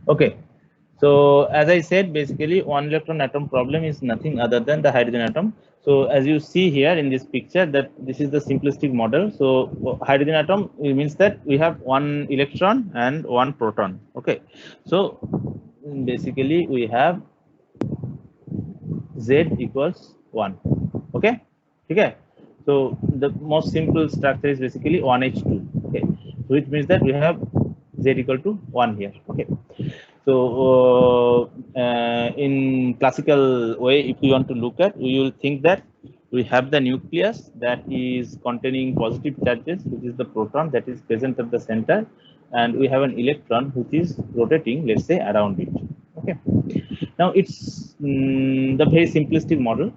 Okay. So as I said, basically one electron atom problem is nothing other than the hydrogen atom. So as you see here in this picture, that this is the simplistic model. So hydrogen atom, it means that we have one electron and one proton. Okay. So basically we have Z equals 1. Okay. Okay. So the most simple structure is basically 1H2. Okay. So which means that we have Z equal to 1 here. Okay. So in classical way, if we want to look at, we will think that we have the nucleus that is containing positive charges, which is the proton that is present at the center, and we have an electron which is rotating, let's say, around it. Okay. Now it's the very simplistic model.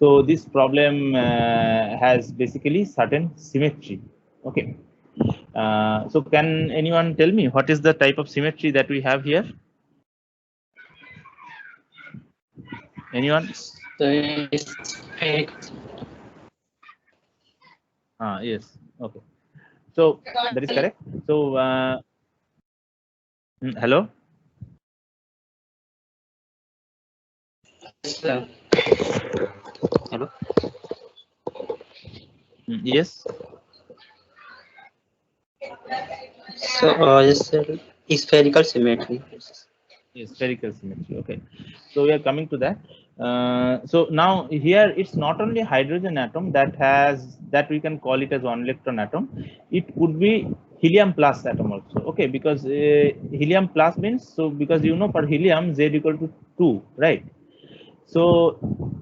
So this problem has basically certain symmetry. Okay. So can anyone tell me what is the type of symmetry that we have here? Anyone? So it's fake. Yes. Okay. So that is correct. So hello. Sir. Hello. Yes. So it's spherical symmetry. Yes, spherical symmetry. Okay. So we are coming to that. So now here it's not only hydrogen atom that we can call it as one electron atom. It could be helium plus atom also. Okay, because helium plus means, so because you know for helium Z equal to 2, right? So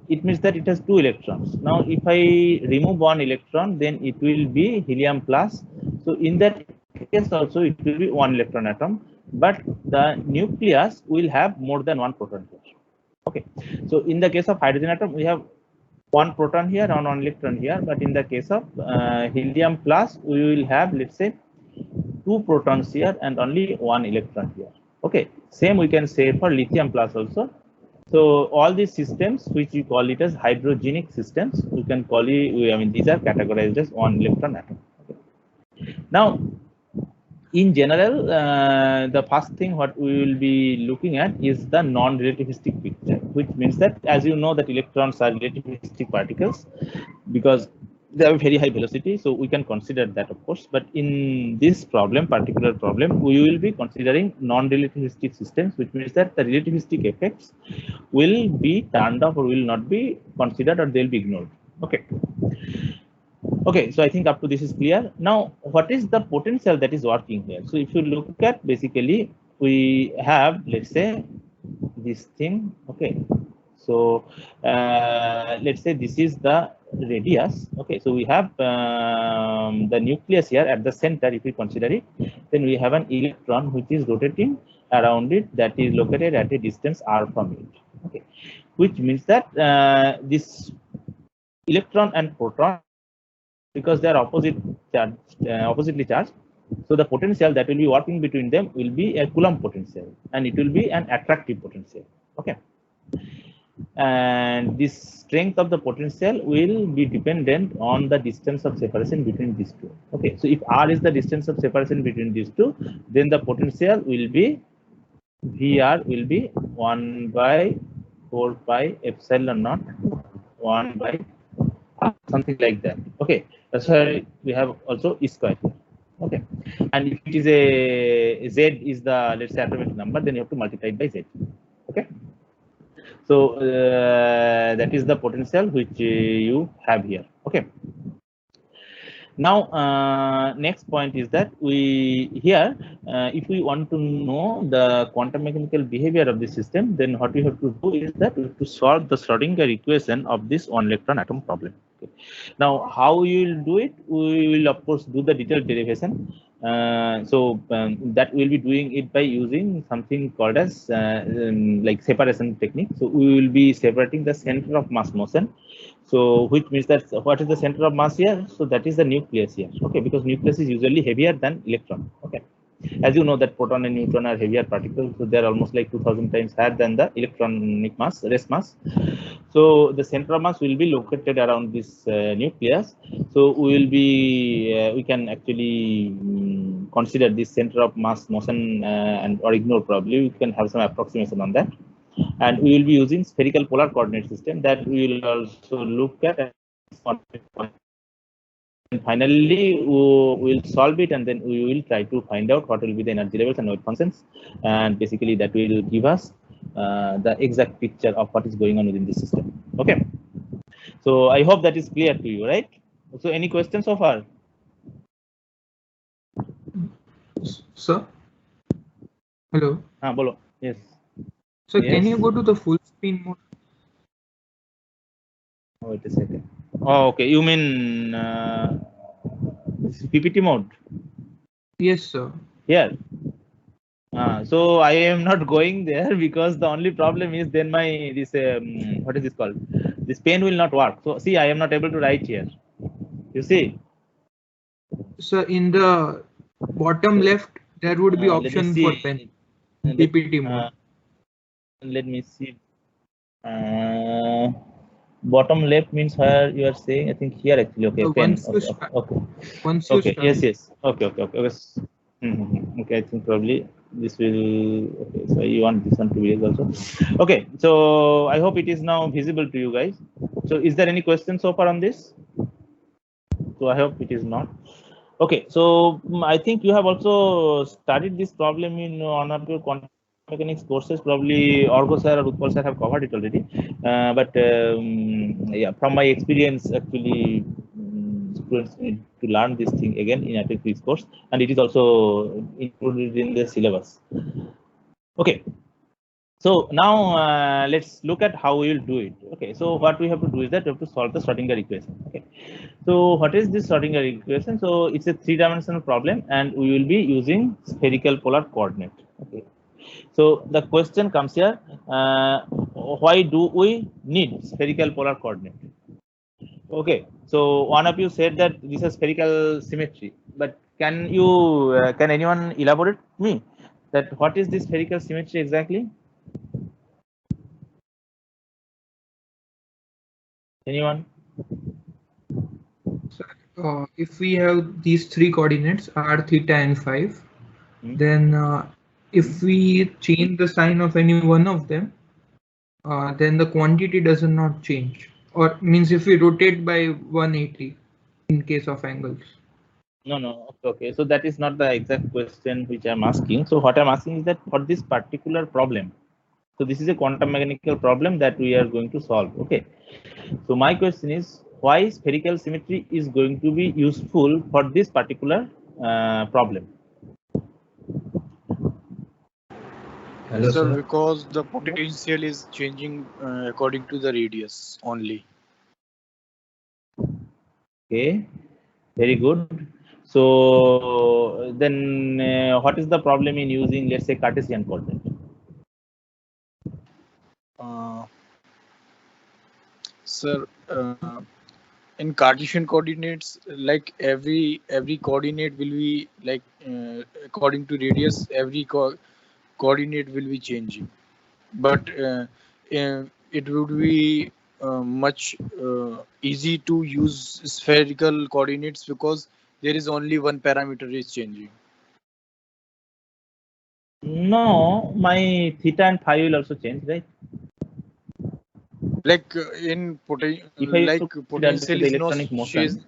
it means that it has 2 electrons. Now if I remove one electron, then it will be helium plus. So in that case also it will be one electron atom, but the nucleus will have more than one proton here. Okay. So in the case of hydrogen atom, we have one proton here and one electron here, but in the case of helium plus, we will have, let's say, 2 protons here and only one electron here. Okay. Same we can say for lithium plus also. So all these systems, which we call it as hydrogenic systems, we can call it, I mean, these are categorized as one electron atom. Okay. Now, in general, the first thing what we will be looking at is the non-relativistic picture, which means that, as you know, that electrons are relativistic particles because they have very high velocity, so we can consider that, of course. But in this problem, particular problem, we will be considering non-relativistic systems, which means that the relativistic effects will be turned off or will not be considered, or they'll be ignored. Okay. Okay, so I think up to this is clear. Now, what is the potential that is working here? So if you look at, basically, we have, let's say, this thing. Okay. So let's say this is the radius. Okay, so we have the nucleus here at the center. If we consider it, then we have an electron which is rotating around it, that is located at a distance r from it. Okay, which means that this electron and proton, because they are oppositely charged, so the potential that will be working between them will be a Coulomb potential, and it will be an attractive potential. Okay. And this strength of the potential will be dependent on the distance of separation between these two. Okay, so if r is the distance of separation between these two, then the potential will be Vr will be 1 by 4 pi epsilon naught 1 by something like that. Okay, that's why we have also E square here. Okay, and if it is a Z is the, let's say, atomic number, then you have to multiply it by Z. Okay. So that is the potential which you have here. Okay. Now, next point is that we here, if we want to know the quantum mechanical behavior of the system, then what we have to do is that we have to solve the Schrodinger equation of this one electron atom problem. Okay. Now, how you will do it? We will, of course, do the detailed derivation. That we'll be doing it by using something called as like separation technique. So we will be separating the center of mass motion. So which means that what is the center of mass here? So that is the nucleus here. Okay, because nucleus is usually heavier than electron. Okay. As you know that proton and neutron are heavier particles, so they're almost like 2000 times higher than the electronic mass, rest mass. So the center of mass will be located around this nucleus. So we can actually consider this center of mass motion and or ignore probably. We can have some approximation on that, and we will be using spherical polar coordinate system that we will also look at. And finally, we will solve it, and then we will try to find out what will be the energy levels and wave functions, and basically that will give us the exact picture of what is going on within the system. Okay, so I hope that is clear to you, right? So any questions so far? Sir? Hello? Bolo. Yes. So Yes. can you go to the full screen mode? Wait a second. Oh, okay. You mean PPT mode? Yes, sir. Here. So I am not going there because the only problem is then my this what is this called? This pen will not work. So see, I am not able to write here. You see? So in the bottom left, there would be Let me option see. for pen. PPT mode. Let me see. Bottom left means where you are saying. I think here actually. Okay. So Pen. once you Okay. start- Okay. Once you Okay. start, Yes. Yes. Okay. Okay. Okay. Okay. I think probably this will. Okay. So you want this one to be also. Okay. So I hope it is now visible to you guys. So is there any question so far on this? So I hope it is not. Okay. So I think you have also studied this problem in one of your quantum mechanics courses. Probably Orgo sir or Utpal sir have covered it already. But yeah, from my experience, actually, students need to learn this thing again in atomic physics course, and it is also included in the syllabus. Okay. So now let's look at how we will do it. Okay. So what we have to do is that we have to solve the Schrodinger equation. Okay. So what is this Schrodinger equation? So it's a three-dimensional problem, and we will be using spherical polar coordinate. Okay. So the question comes here: why do we need spherical polar coordinate? Okay. So one of you said that this is spherical symmetry, but can anyone elaborate me that what is this spherical symmetry exactly? Anyone? if we have these three coordinates r, theta, and 5, then if we change the sign of any one of them, then the quantity does not change. Or means if we rotate by 180 in case of angles. No. Okay. So that is not the exact question which I'm asking. So what I'm asking is that for this particular problem, so this is a quantum mechanical problem that we are going to solve. Okay. So my question is why spherical symmetry is going to be useful for this particular problem? Hello, sir. Because the potential is changing according to the radius only. Okay. Very good. So then what is the problem in using, let's say, Cartesian coordinate? Sir, in Cartesian coordinates, like every coordinate will be like according to radius, every coordinate will be changing, but it would be much easy to use spherical coordinates because there is only one parameter is changing. No, my theta and phi will also change, right? Like in If I potential the is not electronic motion,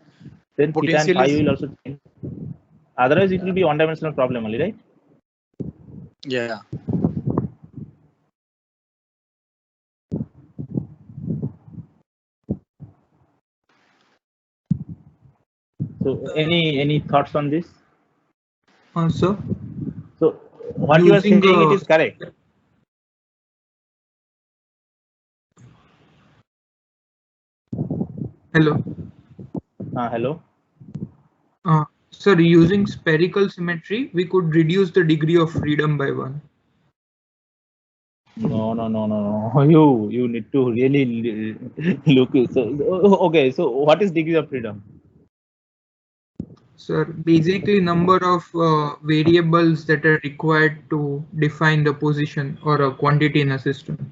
then theta and potential phi is, will also change. Otherwise, it will be one-dimensional problem only, right? yeah. So any thoughts on this? Sir? So what you are saying, it is correct. Hello. Hello. Sir, using spherical symmetry, we could reduce the degree of freedom by 1. No. You need to really look. So okay. So what is degree of freedom? Sir, basically number of variables that are required to define the position or a quantity in a system.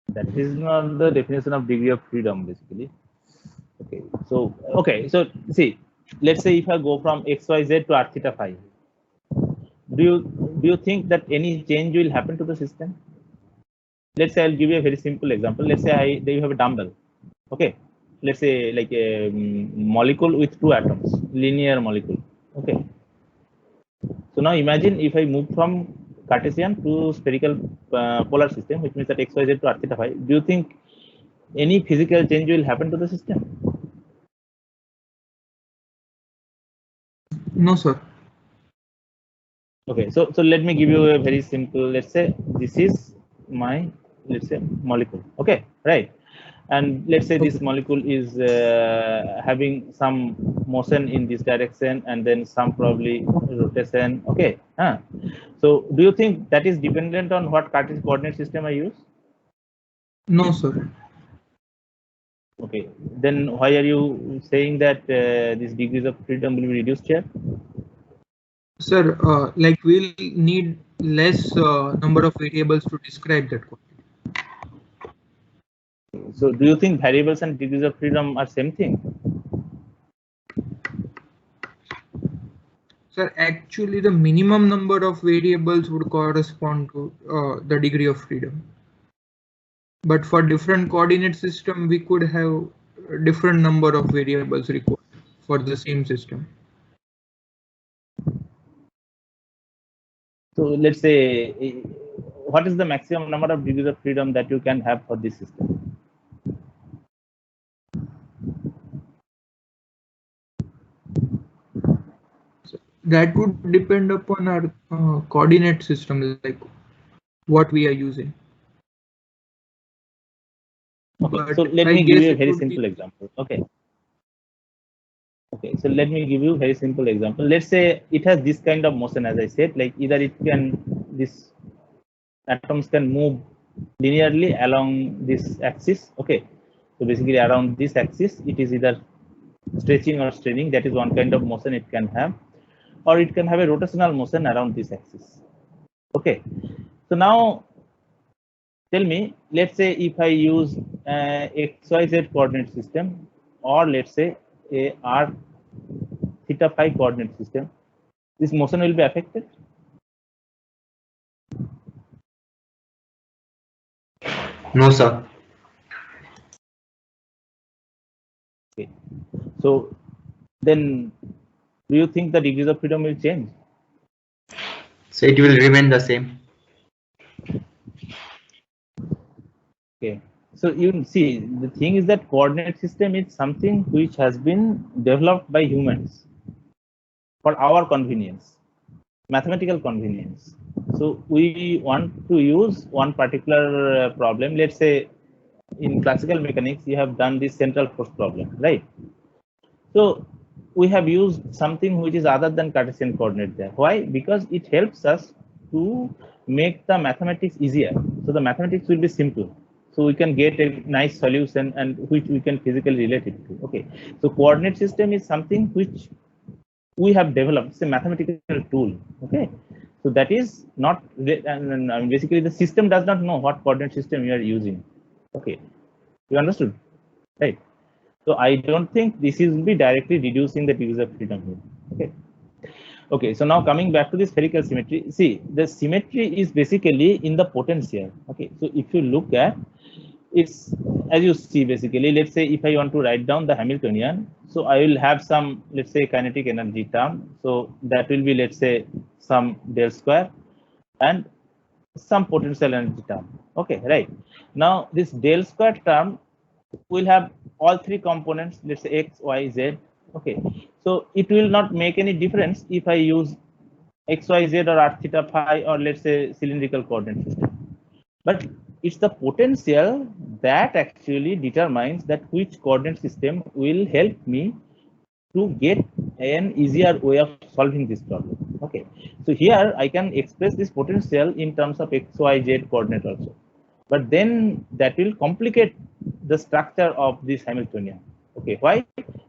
That is not the definition of degree of freedom, basically. Okay, so see, let's say if I go from XYZ to R theta phi, do you think that any change will happen to the system? Let's say I'll give you a very simple example. Let's say you have a dumbbell. Okay, let's say like a molecule with two atoms, linear molecule. Okay, so now imagine if I move from Cartesian to spherical polar system, which means that XYZ to R theta phi. Do you think any physical change will happen to the system? No, sir. Okay, so let me give you a very simple. Let's say this is my, let's say, molecule. Okay, right, and let's say this molecule is having some motion in this direction and then some probably rotation. Okay, so do you think that is dependent on what Cartesian coordinate system I use? No, sir. Okay, then why are you saying that these degrees of freedom will be reduced here? Sir, like we'll need less number of variables to describe that quantity. So do you think variables and degrees of freedom are same thing? Sir, actually the minimum number of variables would correspond to the degree of freedom. But for different coordinate system, we could have a different number of variables required for the same system. So let's say, what is the maximum number of degrees of freedom that you can have for this system? That would depend upon our coordinate system, like what we are using. Okay, But so let I me give guess you a it very would be- simple example. Okay, so let me give you a very simple example. Let's say it has this kind of motion, as I said, like either these atoms can move linearly along this axis. Okay, so basically around this axis, it is either stretching or straining. That is one kind of motion it can have, or it can have a rotational motion around this axis. Okay, so now tell me, let's say if I use XYZ coordinate system, or let's say a R theta phi coordinate system, this motion will be affected? No, sir. Okay, so then do you think the degrees of freedom will change? So it will remain the same. Okay, so you see, the thing is that coordinate system is something which has been developed by humans for our convenience, mathematical convenience. So we want to use one particular problem. Let's say in classical mechanics, you have done this central force problem, right? So we have used something which is other than Cartesian coordinate there. Why? Because it helps us to make the mathematics easier. So the mathematics will be simple. So we can get a nice solution and which we can physically relate it to. Okay. So coordinate system is something which we have developed. It's a mathematical tool. Okay. So that is not, and basically the system does not know what coordinate system you are using. Okay. You understood? Right. So I don't think this will be directly reducing the degrees of freedom here. Okay. Okay, so now coming back to the spherical symmetry, see, the symmetry is basically in the potential. Okay, so if you look at, it's as you see, basically, let's say if I want to write down the Hamiltonian, so I will have some, let's say, kinetic energy term. So that will be, let's say, some del square and some potential energy term. Okay, right. Now this del square term will have all three components, let's say x, y, z. Okay, so it will not make any difference if I use x, y, z or r theta phi or let's say cylindrical coordinate system. But it's the potential that actually determines that which coordinate system will help me to get an easier way of solving this problem. Okay, so here I can express this potential in terms of x, y, z coordinate also. But then that will complicate the structure of this Hamiltonian. Okay, why?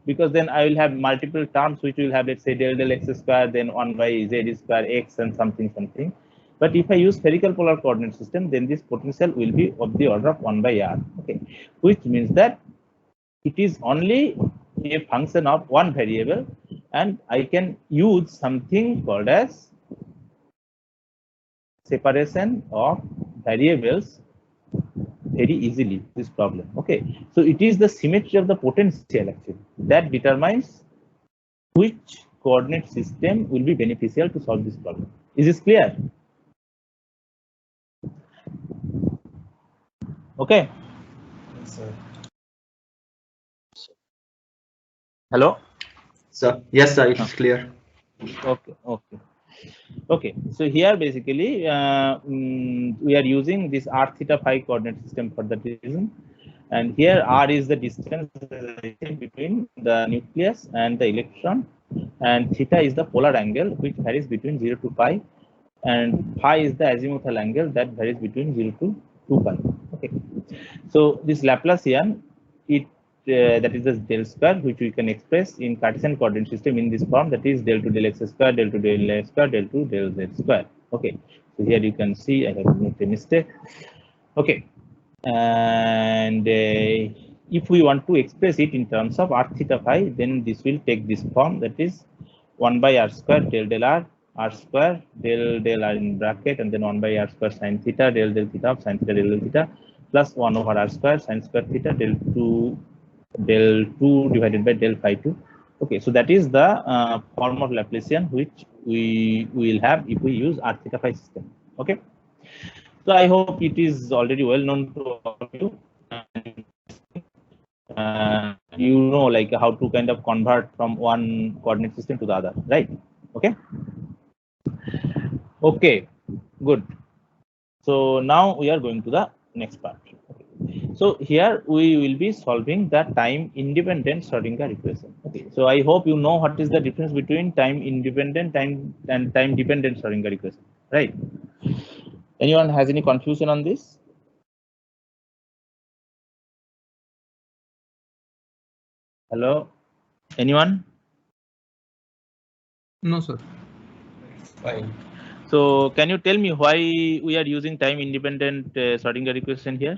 because then I will have multiple terms which will have, let's say, del x square, then 1 by z square x and something. But if I use spherical polar coordinate system, then this potential will be of the order of 1 by r. Okay, which means that it is only a function of one variable, and I can use something called as separation of variables very easily this problem. Okay, so it is the symmetry of the potential actually that determines which coordinate system will be beneficial to solve this problem. Is this clear? Okay. Yes, sir. Hello. Sir, yes, sir, it is clear. Okay, so here basically we are using this r theta phi coordinate system for that reason, and here r is the distance between the nucleus and the electron, and theta is the polar angle which varies between 0 to pi, and phi is the azimuthal angle that varies between 0 to 2 pi. Okay, so this Laplacian, that is the del square, which we can express in Cartesian coordinate system in this form, that is del to del x square, del to del x square, del to del z square. Okay, so here you can see I have made a mistake. Okay, and if we want to express it in terms of r theta phi, then this will take this form, that is 1 by r square del r square del r in bracket, and then 1 by r square sin theta del theta of sin theta del theta plus 1 over r square sin square theta del 2 divided by del phi 2. Okay, so that is the form of Laplacian which we will have if we use r theta phi system. Okay, so I hope it is already well known to all of you. You know, like how to kind of convert from one coordinate system to the other, right? Okay. Okay, good. So now we are going to the next part. So here we will be solving the time independent Schrodinger equation. Okay, so I hope you know what is the difference between time independent and time dependent Schrodinger equation, right? Anyone has any confusion on this? Hello, anyone? No, sir. Fine. So can you tell me why we are using time independent Schrodinger equation here?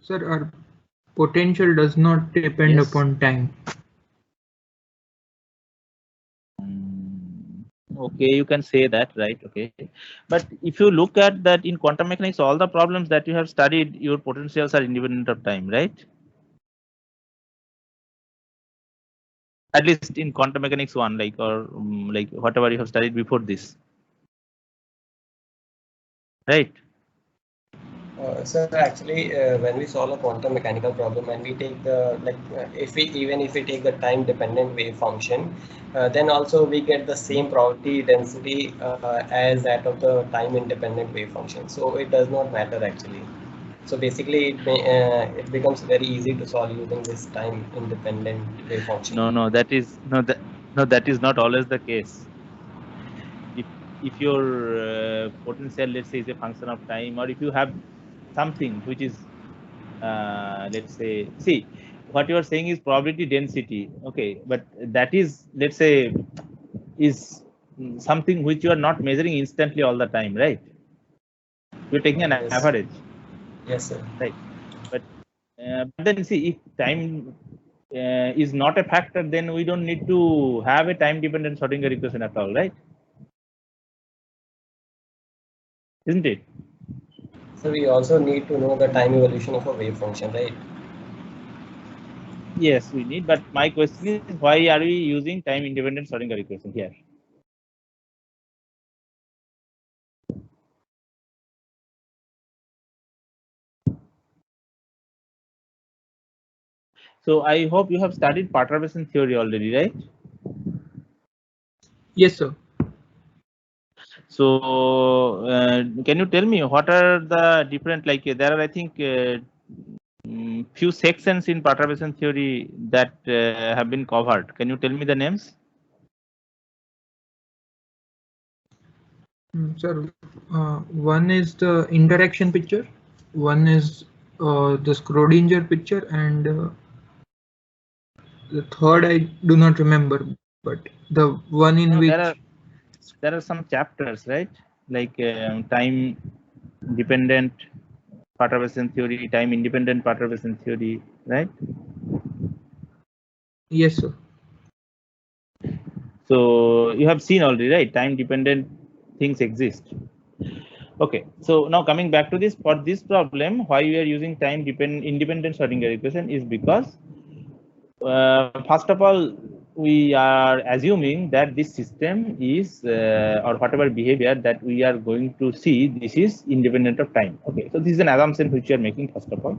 Sir, our potential does not depend Yes. upon time. Okay, you can say that, right? Okay, but if you look at that in quantum mechanics, all the problems that you have studied, your potentials are independent of time, right? At least in quantum mechanics 1, like, or like whatever you have studied before this, right? Sir, actually, when we solve a quantum mechanical problem and we take the if we take the time dependent wave function, then also we get the same probability density as that of the time independent wave function. So it does not matter actually. So basically, it becomes very easy to solve using this time independent wave function. No, that is that is not always the case. If your potential, let's say, is a function of time, or if you have something which is let's say, see, what you are saying is probability density, okay, but that is, let's say, is something which you are not measuring instantly all the time, right? You're taking an Yes. average. Yes, sir. Right, but then see, if time is not a factor, then we don't need to have a time dependent Schrodinger equation at all, right? Isn't it? So we also need to know the time evolution of a wave function, right? Yes, we need, but my question is, why are we using time independent Schrodinger equation here? So I hope you have studied perturbation theory already, right? Yes, sir. So can you tell me what are the different, like there are, I think, few sections in perturbation theory that have been covered. Can you tell me the names? Sir, one is the interaction picture, one is the Schrodinger picture, and the third I do not remember, but the one in No, which there are some chapters, right? Like time dependent perturbation theory, time independent perturbation theory, right? yes, sir. So you have seen already, right? Time dependent things exist. Okay, so now coming back to this, for this problem, why we are using time independent Schrodinger equation is because first of all, we are assuming that this system is or whatever behavior that we are going to see, this is independent of time. Okay, so this is an assumption which we are making first of all.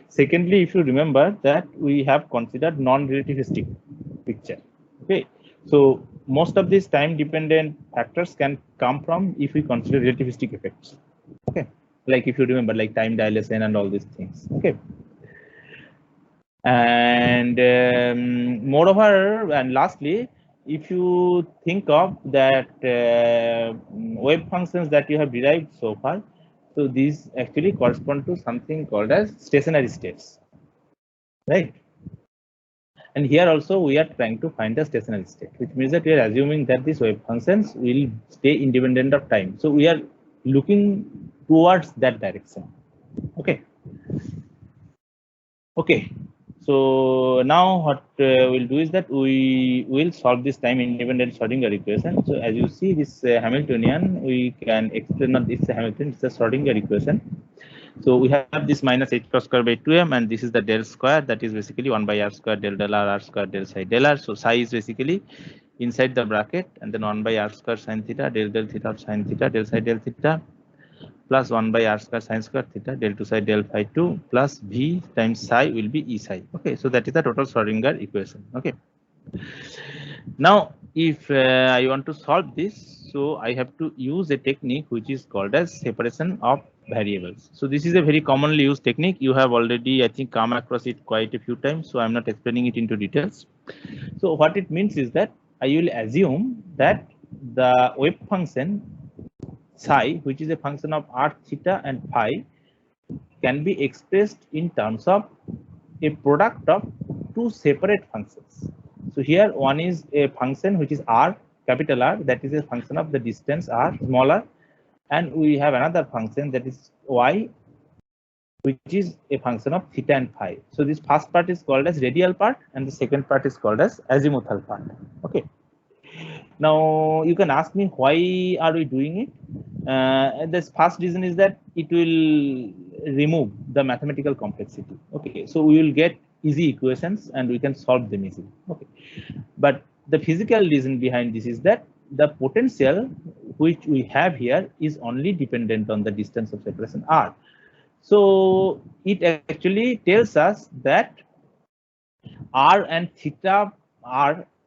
Secondly, if you remember that we have considered non-relativistic picture. Okay, so most of these time dependent factors can come from if we consider relativistic effects. Okay, like if you remember, like time dilation and all these things. Okay. And moreover, and lastly, if you think of that wave functions that you have derived so far, so these actually correspond to something called as stationary states, right? And here also we are trying to find the stationary state, which means that we are assuming that these wave functions will stay independent of time. So we are looking towards that direction. Okay. Okay. So now what we'll do is that we will solve this time independent Schrodinger equation. So as you see this Hamiltonian, we can explain not this Hamiltonian, it's a Schrodinger equation. So we have this minus h cross square by 2m, and this is the del square, that is basically 1 by r square del r square del psi del r. So psi is basically inside the bracket, and then 1 by r square sin theta del theta of sin theta del psi del theta, plus 1 by r square sin square theta del 2 psi del phi 2 plus v times psi will be e psi. Okay, so that is the total Schrodinger equation. Okay. Now, if I want to solve this, so I have to use a technique which is called as separation of variables. So this is a very commonly used technique. You have already, I think, come across it quite a few times. So I'm not explaining it into details. So what it means is that I will assume that the wave function psi, which is a function of r theta and phi, can be expressed in terms of a product of two separate functions. So here one is a function which is r, capital R, that is a function of the distance r, small r, and we have another function that is y, which is a function of theta and phi. So this first part is called as radial part, and the second part is called as azimuthal part. Okay. Now you can ask me why are we doing it? This first reason is that it will remove the mathematical complexity. Okay, so we will get easy equations and we can solve them easily. Okay, but the physical reason behind this is that the potential which we have here is only dependent on the distance of separation r. So it actually tells us that r and theta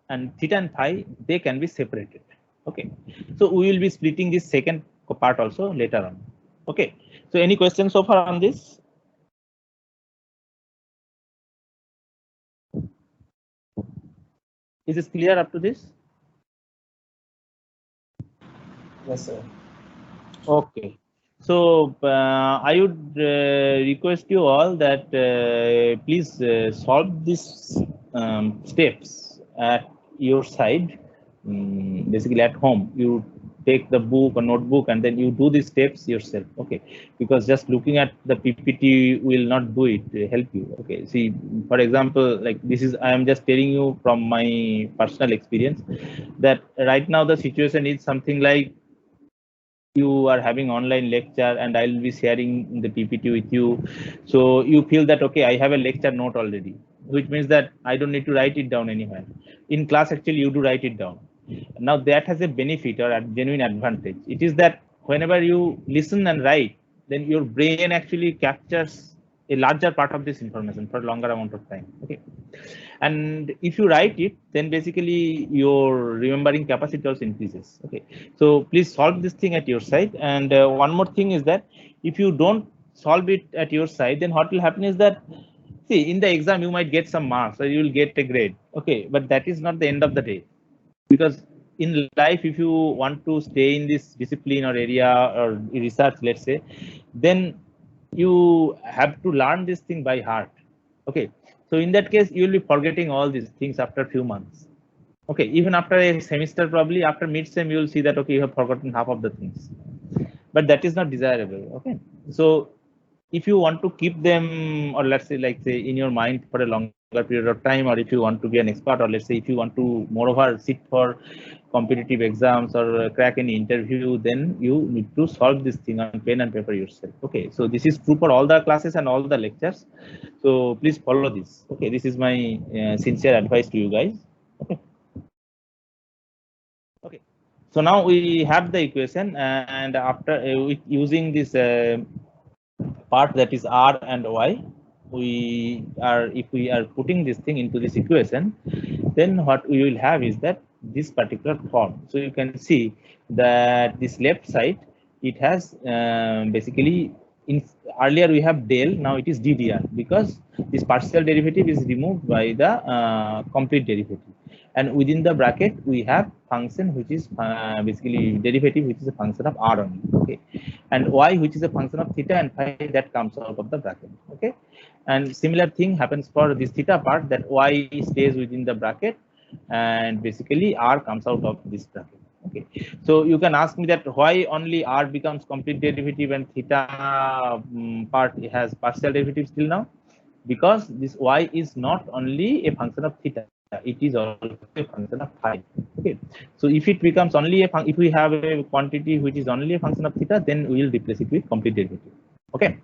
and phi, they can be separated. Okay, so we will be splitting this second part also later on. Okay, so any questions so far on this? Is this clear up to this? Yes, sir. Okay, so I would request you all that please solve these steps at your side, basically at home. You take the book or notebook and then you do these steps yourself. Okay, because just looking at the PPT will not do it, help you. Okay, see, for example, like this is, I am just telling you from my personal experience that right now the situation is something like you are having online lecture and I'll be sharing the PPT with you. So you feel that, okay, I have a lecture note already, which means that I don't need to write it down anywhere. In class, actually, you do write it down. Now that has a benefit or a genuine advantage. It is that whenever you listen and write, then your brain actually captures a larger part of this information for a longer amount of time. Okay. And if you write it, then basically your remembering capacity also increases. Okay, so please solve this thing at your side. And one more thing is that if you don't solve it at your side, then what will happen is that, see, in the exam you might get some marks or you will get a grade. Okay, but that is not the end of the day, because in life, if you want to stay in this discipline or area or research, let's say, then you have to learn this thing by heart. Okay, so in that case, you will be forgetting all these things after a few months. Okay, even after a semester, probably after mid-sem, you will see that, okay, you have forgotten half of the things, but that is not desirable. Okay, so if you want to keep them, or let's say, like say, in your mind for a longer period of time, or if you want to be an expert, or let's say if you want to moreover sit for competitive exams or crack any interview, then you need to solve this thing on pen and paper yourself. Okay, so this is true for all the classes and all the lectures, so please follow this. Okay, this is my sincere advice to you guys. Okay. Okay, so now we have the equation, and after using this part, that is r and y, if we are putting this thing into this equation, then what we will have is that this particular form. So you can see that this left side, it has basically, earlier we have del, now it is ddr, because this partial derivative is removed by the complete derivative. And within the bracket, we have function which is basically derivative, which is a function of r only. Okay, and y, which is a function of theta and phi, that comes out of the bracket. Okay, and similar thing happens for this theta part, that y stays within the bracket, and basically r comes out of this bracket. Okay, so you can ask me that why only r becomes complete derivative and theta part has partial derivative still now, because this y is not only a function of theta, it is also a function of phi. Okay, so if it becomes only a if we have a quantity which is only a function of theta, then we will replace it with complete derivative. Okay,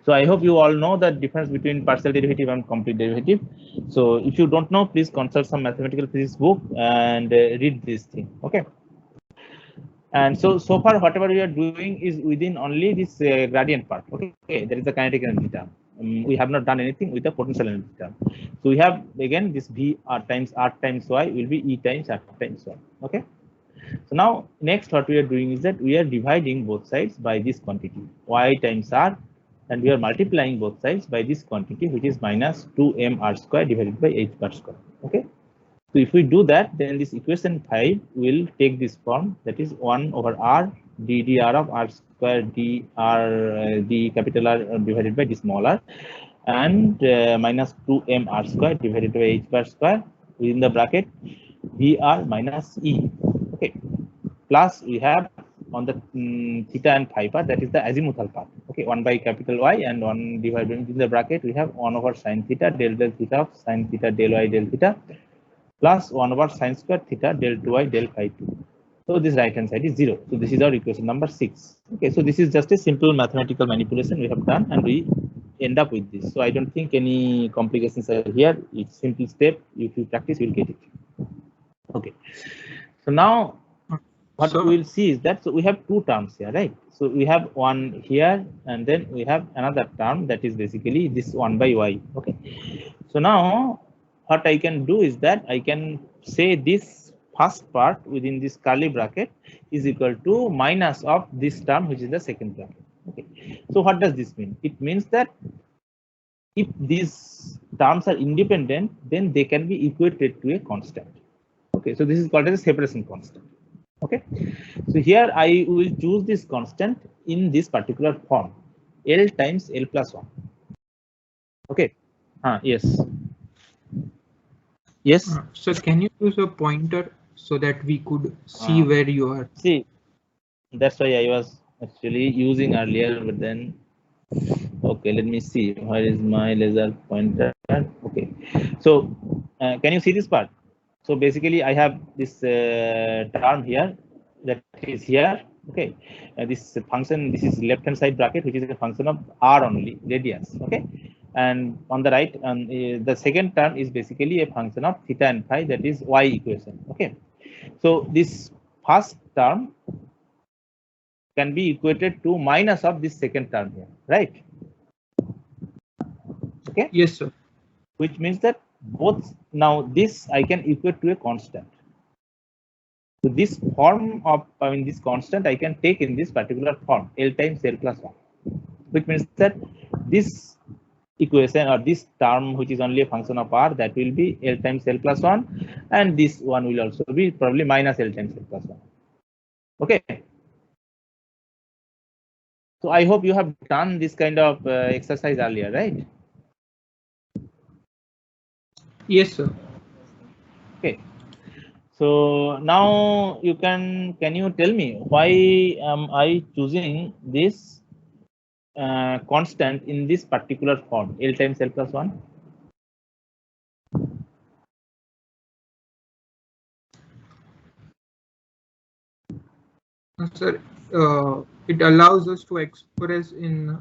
so I hope you all know the difference between partial derivative and complete derivative. So if you don't know, please consult some mathematical physics book and read this thing. Okay, and so far whatever we are doing is within only this gradient part. Okay, that is the kinetic energy term. We have not done anything with the potential energy term. So we have again this v r times y will be e times r times y. Okay, so now next what we are doing is that we are dividing both sides by this quantity y times r, and we are multiplying both sides by this quantity, which is minus 2m r square divided by h bar square. Okay, so if we do that, then this equation 5 will take this form, that is 1 over r ddr of r square d capital R divided by d small r, and minus 2m r square divided by h bar square within the bracket vr minus e. Okay, plus we have on the theta and phi part, that is the azimuthal part. Okay, 1 by capital Y and 1 divided in the bracket, we have 1 over sine theta del theta of sine theta del y del theta, plus 1 over sine square theta del 2y del phi 2. So this right hand side is 0. So this is our equation number 6. Okay, so this is just a simple mathematical manipulation we have done, and we end up with this. So I don't think any complications are here. It's simple step. If you practice, you'll get it. Okay, so now what we will see is that, so we have two terms here, right? So we have one here, and then we have another term that is basically this 1 by y. Okay, so now what I can do is that I can say this first part within this curly bracket is equal to minus of this term, which is the second bracket. Okay, so what does this mean? It means that if these terms are independent, then they can be equated to a constant. Okay, so this is called as a separation constant. Okay, so here I will choose this constant in this particular form, L times L plus 1. Okay, yes. Yes. So can you use a pointer so that we could see where you are? See, that's why I was actually using earlier, but then, okay, let me see, where is my laser pointer? Okay, so can you see this part? So basically I have this term here, that is here. Okay, this function, this is left hand side bracket, which is a function of r only, radius. Okay, and on the right, the second term is basically a function of theta and phi, that is y equation. Okay, so this first term can be equated to minus of this second term here, right? Okay, yes sir, which means that both, now this I can equate to a constant. So this form of, I mean, this constant I can take in this particular form, L times L plus 1, which means that this equation or this term which is only a function of r, that will be L times L plus 1, and this one will also be probably minus L times L plus 1. Okay. So I hope you have done this kind of exercise earlier, right? Yes, sir. Okay. So now you can you tell me why am I choosing this constant in this particular form, L times L plus 1? Sir, it allows us to express in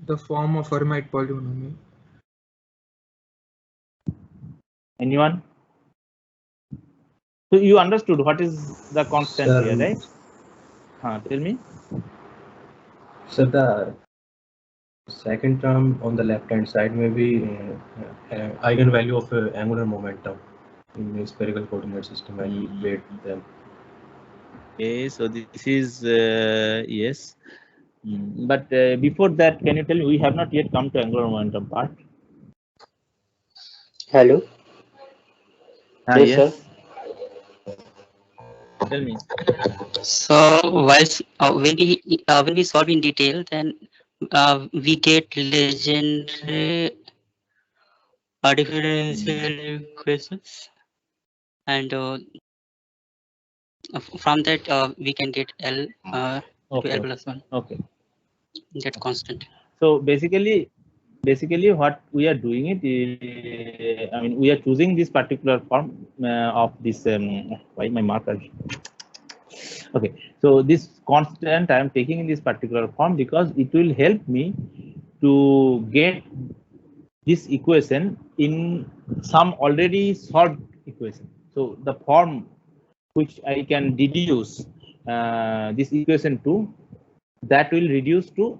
the form of Hermite polynomial. Anyone? So you understood what is the constant here, right? Tell me. So the second term on the left hand side may be eigenvalue of angular momentum in the spherical coordinate system when you equate them. Okay, so this is yes, but before that, can you tell me, we have not yet come to angular momentum part. Hello. Yes, sir. Tell me. So when we solve in detail, then we get legendary differential equations, and from that we can get L to Okay. L plus 1. Okay. That constant. So basically what we are doing it is, I mean, we are choosing this particular form of this. Why my marker? Okay, so this constant I am taking in this particular form because it will help me to get this equation in some already solved equation. So the form which I can deduce this equation to, that will reduce to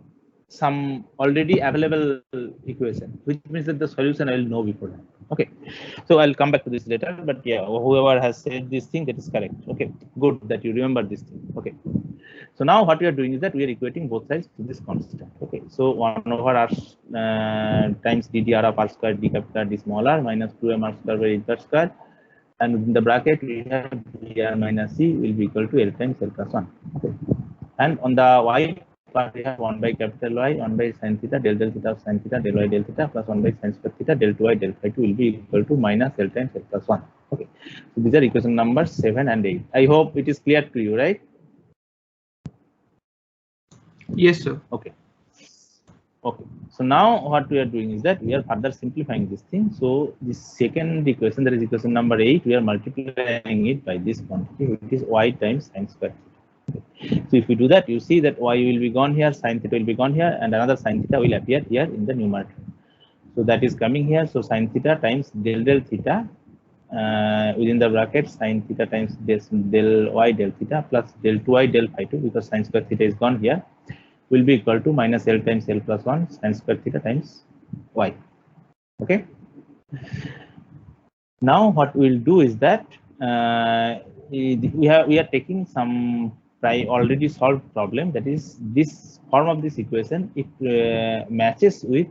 some already available equation, which means that the solution I will know before that. Okay, so I'll come back to this later, but yeah, whoever has said this thing, that is correct. Okay, good that you remember this thing. Okay, so now what we are doing is that we are equating both sides to this constant. Okay, so 1 over r times ddr of r square d capital D small r minus 2m r square by z square, and within the bracket we have dr minus c will be equal to L times L plus 1. Okay, and on the y part we have 1 by capital Y, 1 by sin theta del theta of sin theta del y del theta plus 1 by sin square theta del 2y del phi 2 will be equal to minus L times L plus 1. Okay, so these are equation numbers 7 and 8. I hope it is clear to you, right? Yes, sir. Okay. Okay, so now what we are doing is that we are further simplifying this thing. So this second equation, that is equation number 8, we are multiplying it by this quantity, which is y times sin square. Okay. So if we do that, you see that y will be gone here, sin theta will be gone here, and another sin theta will appear here in the numerator. So that is coming here. So sin theta times del theta within the bracket, sin theta times del y del theta plus del 2y del phi 2, because sin square theta is gone here, will be equal to minus L times L plus 1 sin square theta times y. Okay. Now what we'll do is that we are taking some already solved problem, that is this form of this equation. It matches with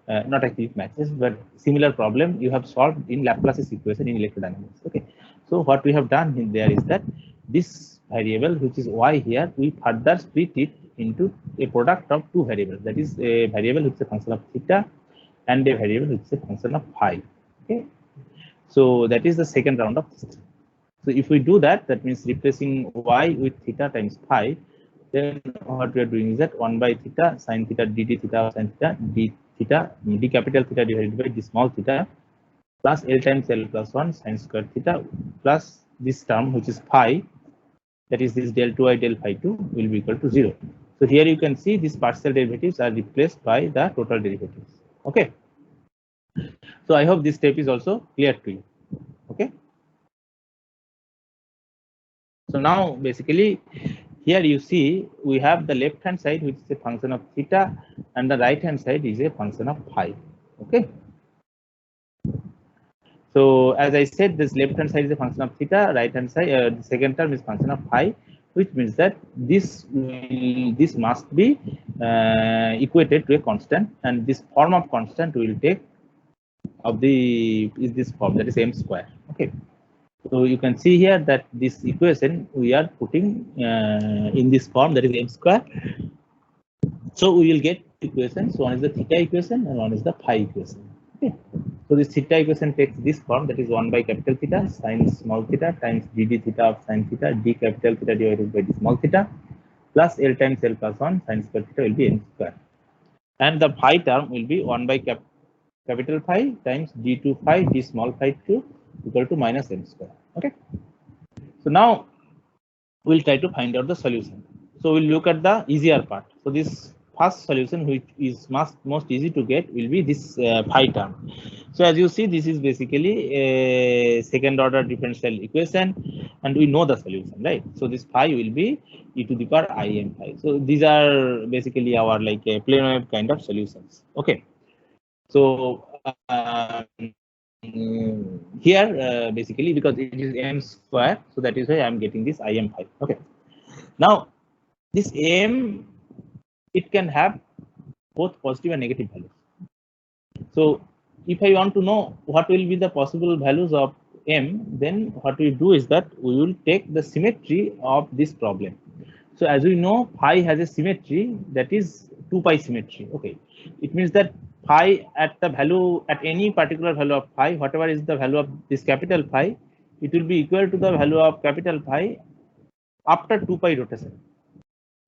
not actually it matches, but similar problem you have solved in Laplace's equation in electrodynamics. Okay. So what we have done in there is that this variable, which is y here, we further split it into a product of two variables, that is a variable which is a function of theta and a variable which is a function of phi. Okay, so that is the second round of this. So if we do that, that means replacing y with theta times phi, then what we are doing is that 1 by theta sin theta dd theta sin theta d theta d capital theta divided by d small theta plus L times L plus 1 sin square theta plus this term which is phi, that is this del 2y del phi 2 will be equal to 0. So here you can see these partial derivatives are replaced by the total derivatives. Okay. So I hope this step is also clear to you. Okay. So now basically here you see we have the left hand side which is a function of theta and the right hand side is a function of phi. Okay. So as I said, this left hand side is a function of theta, right hand side, the second term is function of phi, which means that this must be equated to a constant, and this form of constant will take of the is this form, that is m square. Okay, so you can see here that this equation we are putting in this form, that is m square. So we will get equations. One is the theta equation and one is the phi equation. Okay, so this theta equation takes this form, that is 1 by capital theta sine small theta times dd theta of sine theta d capital theta divided by d small theta plus L times L plus 1 sine square theta will be n square, and the phi term will be 1 by capital phi times d2 phi d small phi 2 equal to minus m square. Okay, so now we'll try to find out the solution. So we'll look at the easier part. So this first solution, which is most easy to get, will be this phi term. So as you see, this is basically a second order differential equation, and we know the solution, right? So this phi will be e to the power I m phi. So these are basically our like a plane wave kind of solutions. Okay, so here basically because it is m square, so that is why I am getting this I m phi. Okay, now this m, it can have both positive and negative values. So if I want to know what will be the possible values of m, then what we do is that we will take the symmetry of this problem. So as we know, phi has a symmetry, that is 2 pi symmetry. Okay, it means that phi at the value, at any particular value of phi, whatever is the value of this capital phi, it will be equal to the value of capital phi after 2 pi rotation.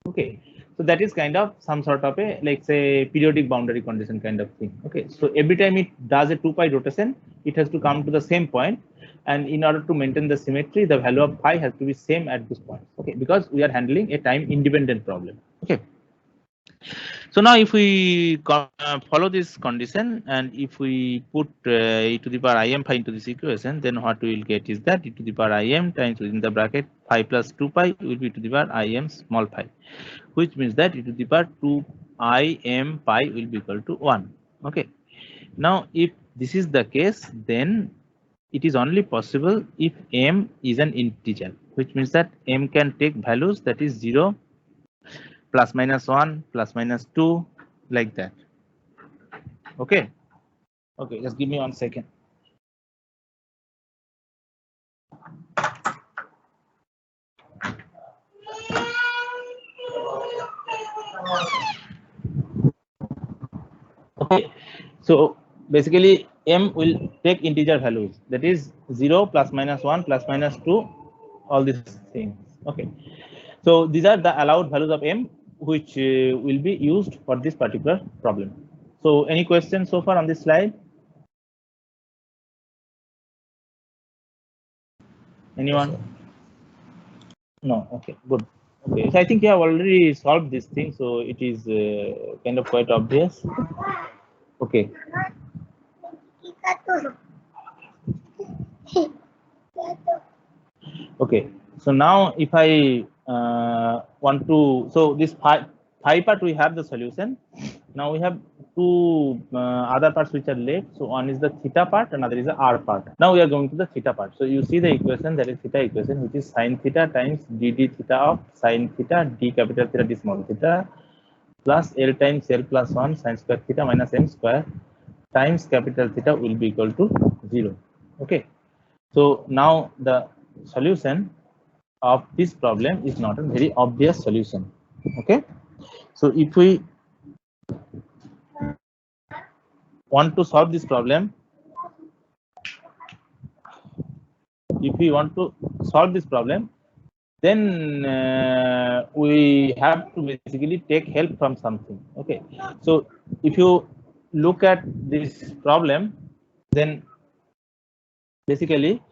Okay, so that is kind of some sort of a, like say, periodic boundary condition kind of thing. Okay, so every time it does a 2 pi rotation, it has to come to the same point, and in order to maintain the symmetry, the value of phi has to be same at this point. Okay, because we are handling a time independent problem. Okay, so now if we follow this condition, and if we put e to the power I m phi into this equation, then what we will get is that e to the power I m times within the bracket phi plus 2 pi will be to the power I m small phi, which means that e to the power 2 I m pi will be equal to 1. Okay, now if this is the case, then it is only possible if m is an integer, which means that m can take values that is 0, plus minus 1, plus minus 2, like that. Okay, okay, just give me 1 second. Okay, so basically m will take integer values, that is 0, plus minus 1, plus minus 2, all these things. Okay, so these are the allowed values of m, which will be used for this particular problem. So any questions so far on this slide? Anyone? Yes, No. Okay, good. Okay, so I think you have already solved this thing, so it is kind of quite obvious. Okay. Okay, so now if I want to, so this phi part we have the solution. Now we have two other parts which are left. So one is the theta part, another is the r part. Now we are going to the theta part. So you see the equation, that is theta equation, which is sine theta times dd theta of sine theta d capital theta d small theta plus L times L plus 1 sine square theta minus m square times capital theta will be equal to 0. Okay, so now the solution of this problem is not a very obvious solution. Okay, so if we want to solve this problem, then we have to basically take help from something. Okay, so if you look at this problem, then basically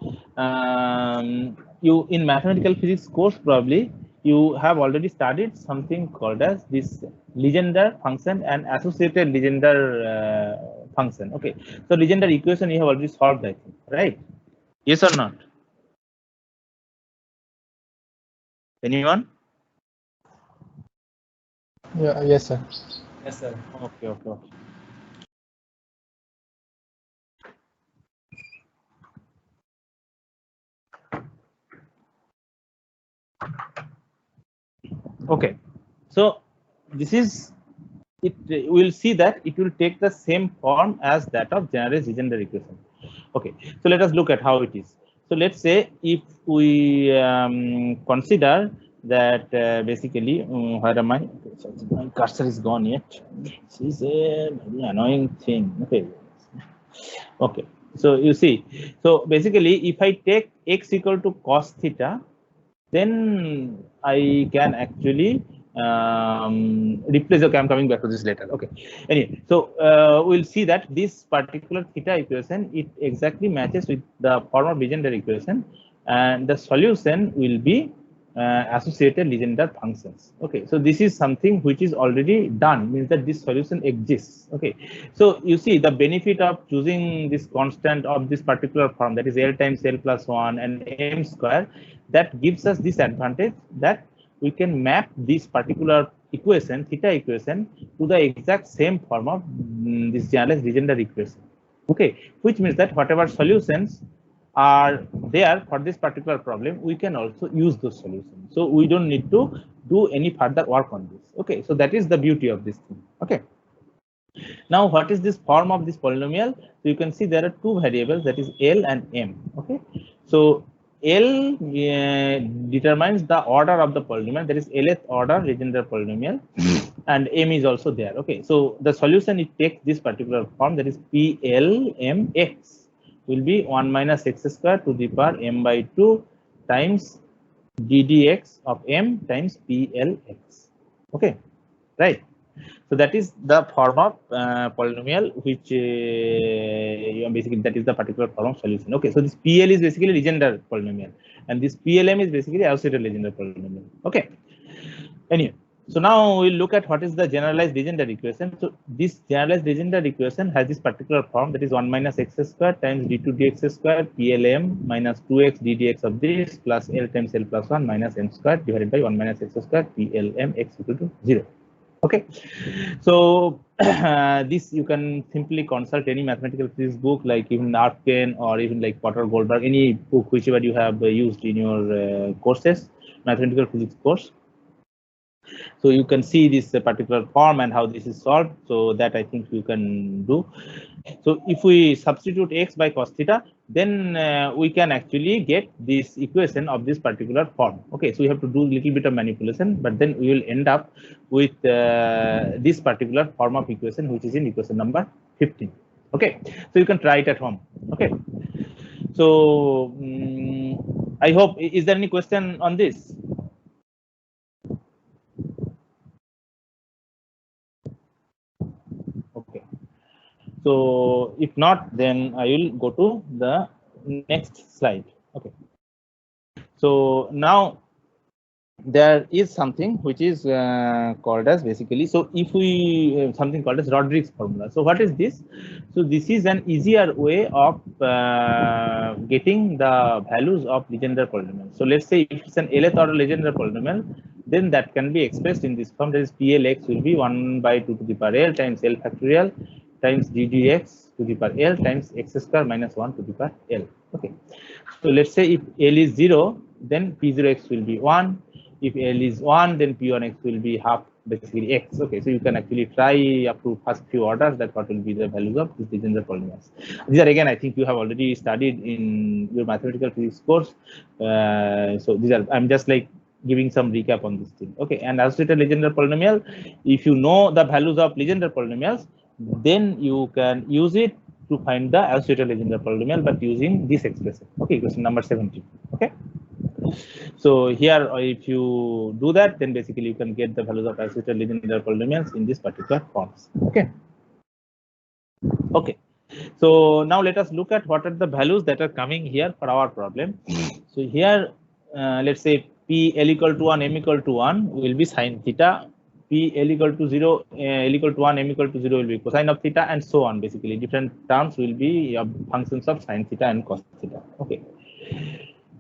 you in mathematical physics course probably you have already studied something called as this Legendre function and associated Legendre function. Okay, so Legendre equation you have already solved, I think, right? Yes or not? Anyone? Yeah, yes, sir. yes, sir. Okay, okay, okay. Okay, so this is we'll see that it will take the same form as that of generalized Legendre equation. Okay, so let us look at how it is. So let's say if we consider that basically, where am I? My cursor is gone yet. This is a very annoying thing. Okay. Okay. So you see, so basically, if I take x equal to cos theta, then I can actually replace. Okay, I'm coming back to this later. Okay. Anyway, so we'll see that this particular theta equation, it exactly matches with the form of Legendre equation, and the solution will be associated Legendre functions. Okay, so this is something which is already done, means that this solution exists. Okay, so you see the benefit of choosing this constant of this particular form, that is L times L plus 1 and m square, that gives us this advantage that we can map this particular equation, theta equation, to the exact same form of this generalized Legendre equation. Okay, which means that whatever solutions are there for this particular problem, we can also use those solutions. So we don't need to do any further work on this. Okay, so that is the beauty of this thing. Okay. Now, what is this form of this polynomial? So you can see there are two variables, that is L and M. Okay, so L determines the order of the polynomial, that is Lth order Legendre polynomial, and M is also there. Okay, so the solution, it takes this particular form, that is PLMX will be 1 minus x square to the power m by 2 times ddx of m times PLX. Okay, right. So that is the form of polynomial which basically that is the particular form of solution. Okay, so this PL is basically Legendre polynomial, and this PLM is basically associated Legendre polynomial. Okay. Anyway, so now we'll look at what is the generalized Legendre equation. So this generalized Legendre equation has this particular form, that is 1 minus x square times d2 dx square PLM minus 2x ddx of this plus L times L plus 1 minus m square divided by 1 minus x square PLM x equal to 0. Okay, so this you can simply consult any mathematical physics book, like even Arfken or even like Potter Goldberg, any book whichever you have used in your courses, mathematical physics course. So you can see this particular form and how this is solved. So that I think you can do. So if we substitute x by cos theta, then we can actually get this equation of this particular form. Okay, so we have to do a little bit of manipulation, but then we will end up with this particular form of equation, which is in equation number 15. Okay, so you can try it at home. Okay, so I hope, is there any question on this? So if not, then I will go to the next slide. Okay. So now there is something which is called as basically, so if we something called as Rodrigues formula. So what is this? So this is an easier way of getting the values of Legendre polynomial. So let's say if it's an Lth order Legendre polynomial, then that can be expressed in this form, that is PLX will be 1 by 2 to the power L times L factorial times ddx to the power L times x square minus 1 to the power L. Okay, so let's say if L is 0, then P0x will be 1. If L is 1, then P1x will be half basically x. Okay, so you can actually try up to first few orders that what will be the values of these Legendre polynomials. These are again, I think you have already studied in your mathematical physics course. So these are, I'm just like giving some recap on this thing. Okay, and associated Legendre polynomial, if you know the values of Legendre polynomials, then you can use it to find the associated Legendre polynomial, but using this expression. Okay, question number 17. Okay, so here if you do that, then basically you can get the values of associated Legendre polynomials in this particular forms. Okay. Okay, so now let us look at what are the values that are coming here for our problem. So here let's say P L equal to 1, M equal to 1 will be sine theta. P L equal to 0, L equal to 1, M equal to 0 will be cosine of theta, and so on. Basically, different terms will be functions of sine theta and cos theta. Okay.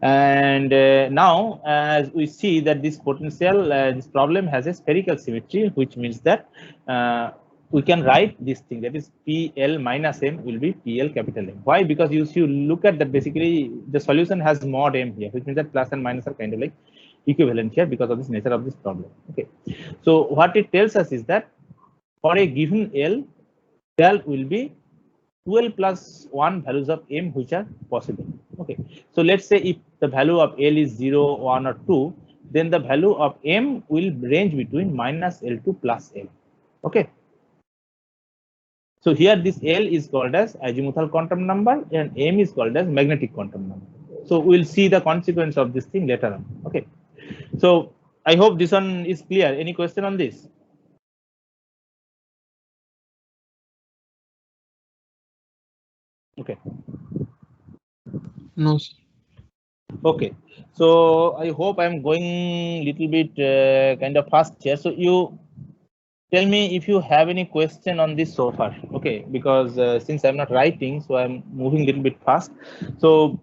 And now, as we see that this potential, this problem has a spherical symmetry, which means that we can write this thing, that is PL minus M will be PL capital M. Why? Because you look at that, basically the solution has mod M here, which means that plus and minus are kind of like equivalent here because of this nature of this problem. Okay, so what it tells us is that for a given L, there will be 12 plus 1 values of M which are possible. Okay, so let's say if the value of L is 0, 1, or 2, then the value of M will range between minus L to plus L. Okay, so here this L is called as azimuthal quantum number and M is called as magnetic quantum number. So we'll see the consequence of this thing later on. Okay, so I hope this one is clear. Any question on this? Okay. No, sir. Okay, so I hope I'm going little bit kind of fast here. So you tell me if you have any question on this so far. Okay, because since I'm not writing, so I'm moving a little bit fast. So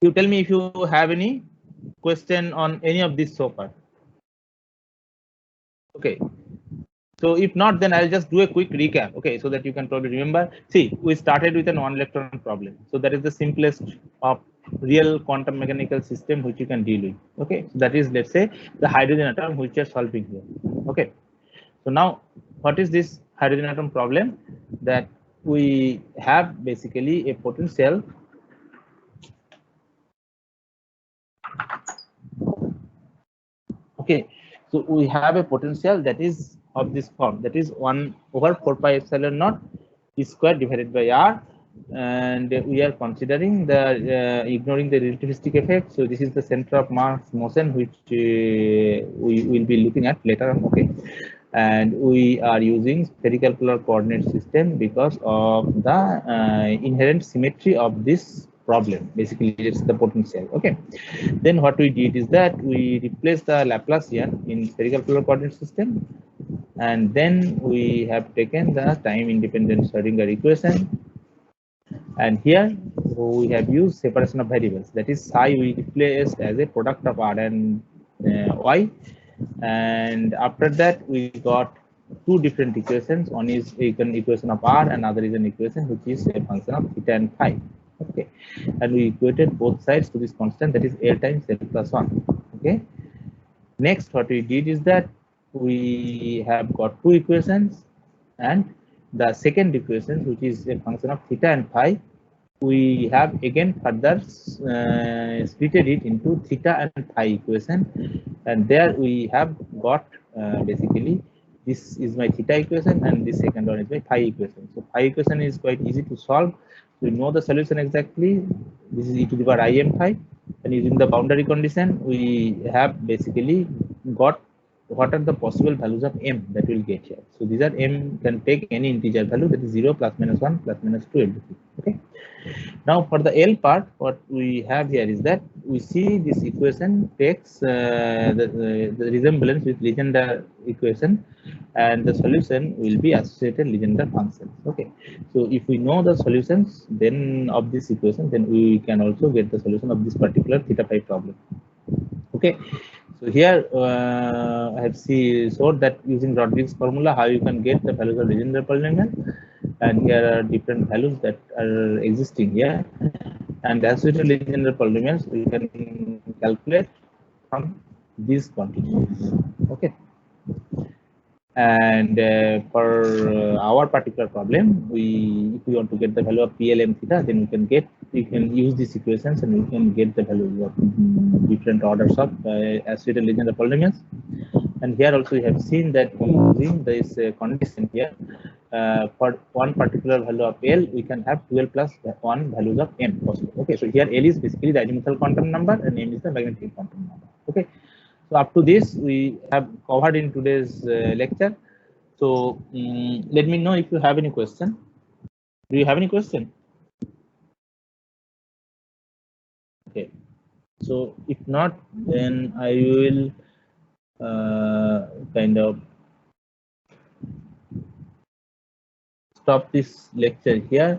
you tell me if you have any question on any of this so far. Okay. So if not, then I'll just do a quick recap, okay, so that you can probably remember. See, we started with an one electron problem. So that is the simplest of real quantum mechanical system which you can deal with. Okay, so that is, let's say, the hydrogen atom which you are solving here. Okay, so now what is this hydrogen atom problem? That we have basically a potential. Okay, so we have a potential that is of this form, that is 1 over 4 pi epsilon naught E square divided by R, and we are considering the ignoring the relativistic effect. So this is the center of mass motion which we will be looking at later on. Okay, and we are using spherical polar coordinate system because of the inherent symmetry of this problem. Basically, it's the potential. Okay, then what we did is that we replaced the Laplacian in spherical polar coordinate system, and then we have taken the time independent Schrodinger equation, and here we have used separation of variables, that is psi we replaced as a product of R and Y, and after that we got two different equations. One is an equation of R and other is an equation which is a function of theta and phi. Okay, and we equated both sides to this constant, that is L times L plus 1. Okay, next what we did is that we have got two equations, and the second equation, which is a function of theta and phi, we have again further splitted it into theta and phi equation, and there we have got basically this is my theta equation and this second one is my phi equation. So phi equation is quite easy to solve. We know the solution exactly. This is e to the power im phi, and using the boundary condition, we have basically got what are the possible values of m that we'll get here. So these are m can take any integer value, that is 0, plus minus 1, plus minus 2, everything. Okay. Now for the L part, what we have here is that we see this equation takes the resemblance with Legendre equation, and the solution will be associated Legendre functions. Okay, so if we know the solutions then of this equation, then we can also get the solution of this particular theta phi problem. Okay, so here I have showed that using Rodriguez formula how you can get the values of Legendre polynomial, and here are different values that are existing here, and the associated Legendre polynomials we can calculate from these quantities. Okay, and for our particular problem, if we want to get the value of PLM theta, then we can use these equations and we can get the value of different orders of associated Legendre polynomials. And here also we have seen that using this condition here, for one particular value of L, we can have 12 plus 1 values of M possible. Okay, so here L is basically the azimuthal quantum number and M is the magnetic quantum number. Okay, so up to this we have covered in today's lecture. So let me know if you have any question. Do you have any question? Okay, so if not, then I will kind of stop this lecture here.